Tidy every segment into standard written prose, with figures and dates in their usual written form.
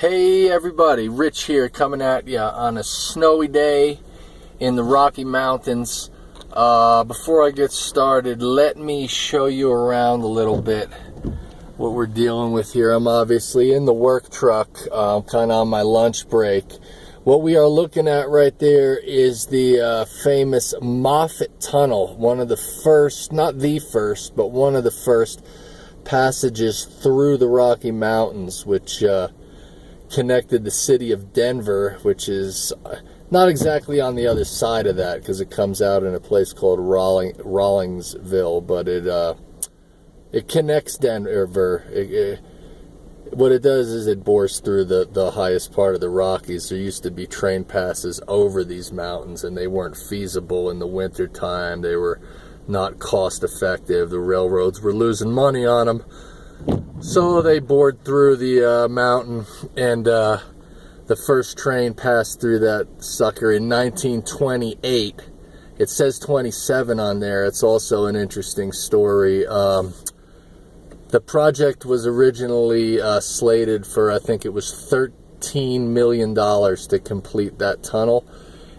Hey everybody, Rich here coming at you on a snowy day in the Rocky Mountains. Before I get started, let me show you around a little bit what we're dealing with here. I'm obviously in the work truck, kind of on my lunch break. What we are looking at right there is the famous Moffett Tunnel, one of the first, not the first, but one of the first passages through the Rocky Mountains, which connected the city of Denver, which is not exactly on the other side of that because it comes out in a place called Rawlingsville, but it connects Denver. What it does is it bores through the highest part of the Rockies. There used to be train passes over these mountains, and they weren't feasible in the winter time. They were not cost effective. The railroads were losing money on them. So they bored through the mountain, and the first train passed through that sucker in 1928. It says 27 on there. It's also an interesting story. The project was originally slated for, I think it was $13 million to complete that tunnel,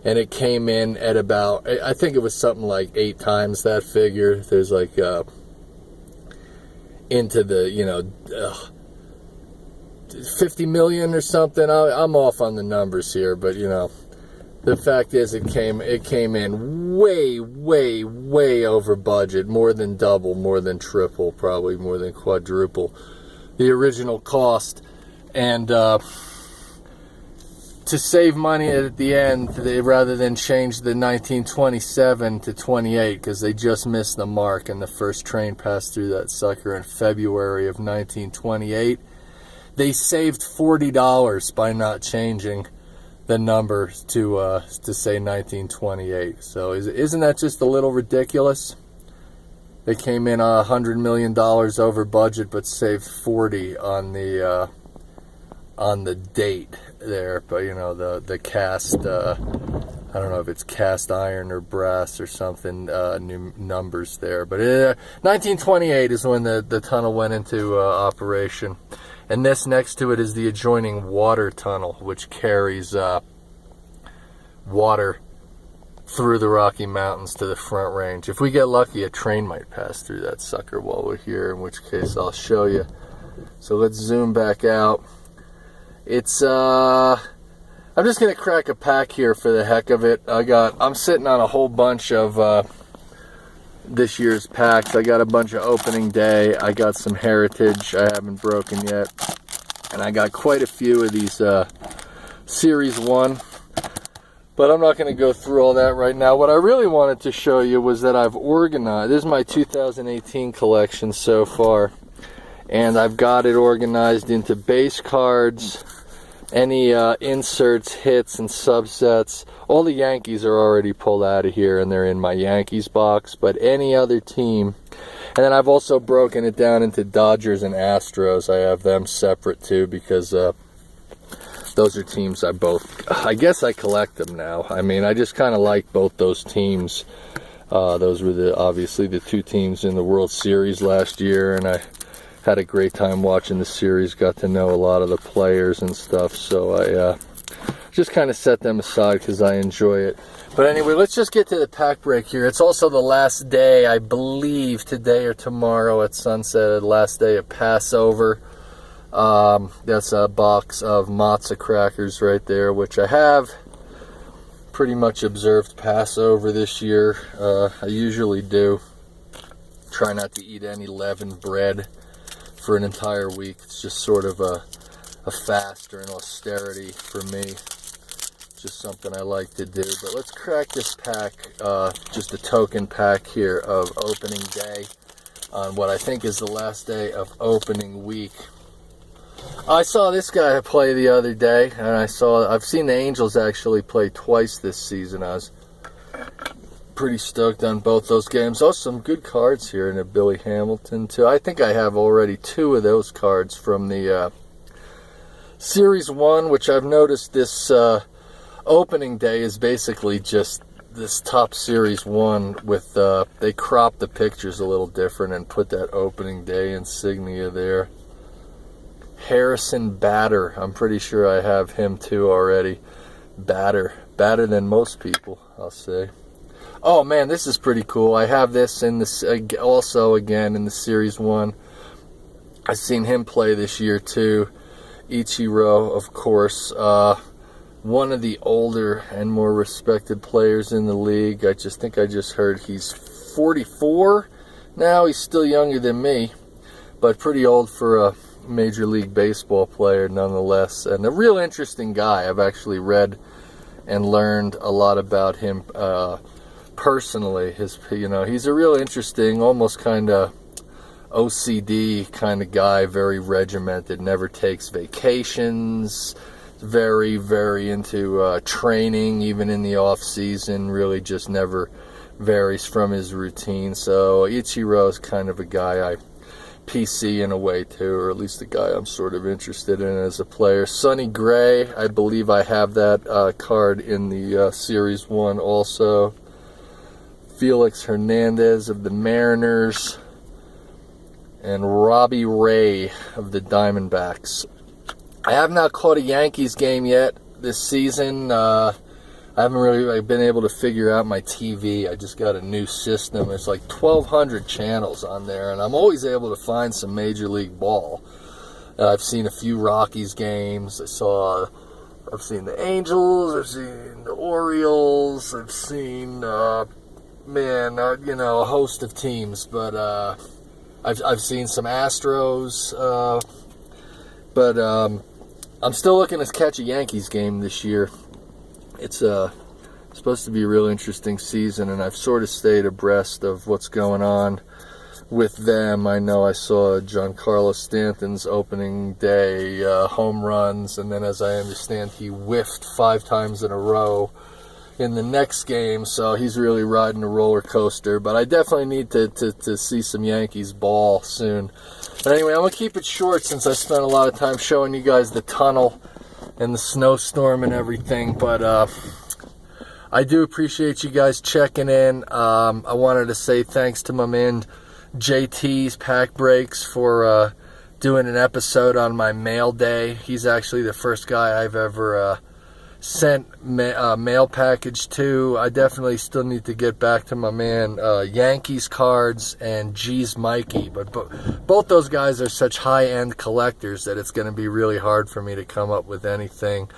and it came in at about, I think it was something like 8 times that figure. There's like into the 50 million or something. I'm off on the numbers here, but the fact is it came in way over budget, more than double, more than triple, probably more than quadruple the original cost. And to save money at the end, they rather than change the 1927 to 28, because they just missed the mark, and the first train passed through that sucker in February of 1928. They saved $40 by not changing the number to say 1928. So isn't that just a little ridiculous? They came in $100 million over budget, but saved 40 on the date there. But the cast, I don't know if it's cast iron or brass or something, new numbers there. But 1928 is when the tunnel went into operation. And this next to it is the adjoining water tunnel, which carries water through the Rocky Mountains to the Front Range. If we get lucky, a train might pass through that sucker while we're here, in which case I'll show you. So let's zoom back out. It's I'm just gonna crack a pack here for the heck of it. I'm sitting on a whole bunch of this year's packs. I got a bunch of opening day. I got some heritage I haven't broken yet, and I got quite a few of these Series 1, but I'm not going to go through all that right now. What I really wanted to show you was that I've organized, this is my 2018 collection so far, and I've got it organized into base cards, any inserts, hits, and subsets. All the Yankees are already pulled out of here, and they're in my Yankees box, but any other team. And then I've also broken it down into Dodgers and Astros. I have them separate too, because those are teams I guess I collect them now. I mean, I just kind of like both those teams. Those were obviously the 2 teams in the World Series last year, and I had a great time watching the series, got to know a lot of the players and stuff, so I just kind of set them aside because I enjoy it. But anyway, let's just get to the pack break here. It's also the last day, I believe, today or tomorrow at sunset, the last day of Passover. That's a box of matzah crackers right there, which I have pretty much observed Passover this year. I usually do. Try not to eat any leavened bread for an entire week. It's just sort of a fast or an austerity for me. Just something I like to do. But let's crack this pack, just a token pack here of opening day on what I think is the last day of opening week. I saw this guy play the other day, and I've seen the Angels actually play twice this season. I was pretty stoked on both those games. Oh, some good cards here in a Billy Hamilton too. I think I have already 2 of those cards from the Series 1, which I've noticed this opening day is basically just this top Series 1 with, they crop the pictures a little different and put that opening day insignia there. Harrison Bader. I'm pretty sure I have him too already. Bader than most people, I'll say. Oh man, this is pretty cool. I have this in this also again in the Series 1. I've seen him play this year too. Ichiro, of course, one of the older and more respected players in the league. I think I just heard he's 44 now. He's still younger than me, but pretty old for a Major League Baseball player nonetheless. And a real interesting guy. I've actually read and learned a lot about him personally. He's a real interesting, almost kind of OCD kind of guy, very regimented, never takes vacations, very, very into training, even in the off season, really just never varies from his routine. So Ichiro is kind of a guy I PC in a way too, or at least a guy I'm sort of interested in as a player. Sonny Gray, I believe I have that card in the Series 1 also. Felix Hernandez of the Mariners, and Robbie Ray of the Diamondbacks. I have not caught a Yankees game yet this season. I haven't really been able to figure out my TV. I just got a new system. There's like 1,200 channels on there, and I'm always able to find some Major League ball. I've seen a few Rockies games. I've seen the Angels. I've seen the Orioles. I've seen, a host of teams. But I've seen some Astros. But I'm still looking to catch a Yankees game this year. It's supposed to be a real interesting season, and I've sort of stayed abreast of what's going on with them. I know I saw Giancarlo Stanton's opening day home runs, and then as I understand, he whiffed 5 times in a row in the next game, so he's really riding a roller coaster. But I definitely need to see some Yankees ball soon. But anyway, I'm going to keep it short since I spent a lot of time showing you guys the tunnel and the snowstorm and everything. But I do appreciate you guys checking in. I wanted to say thanks to my man JT's Pack Breaks for doing an episode on my mail day. He's actually the first guy I've ever sent mail package to. I definitely still need to get back to my man Yankees cards and G's Mikey, but both those guys are such high-end collectors that it's going to be really hard for me to come up with anything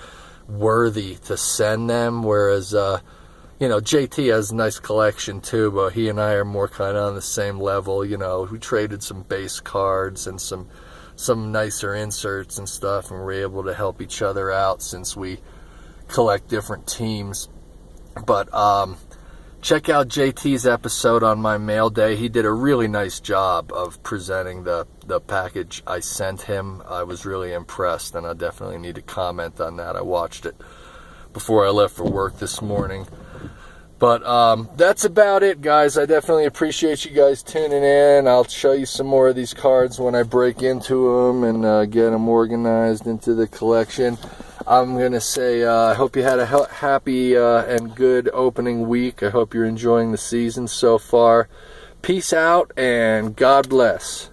worthy to send them, whereas JT has a nice collection too, but he and I are more kind of on the same level. We traded some base cards and some nicer inserts and stuff, and we're able to help each other out since we collect different teams. But check out JT's episode on my mail day. He did a really nice job of presenting the package I sent him. I was really impressed, and I definitely need to comment on that. I watched it before I left for work this morning. But that's about it, guys. I definitely appreciate you guys tuning in. I'll show you some more of these cards when I break into them and get them organized into the collection. I'm going to say I hope you had a happy and good opening week. I hope you're enjoying the season so far. Peace out and God bless.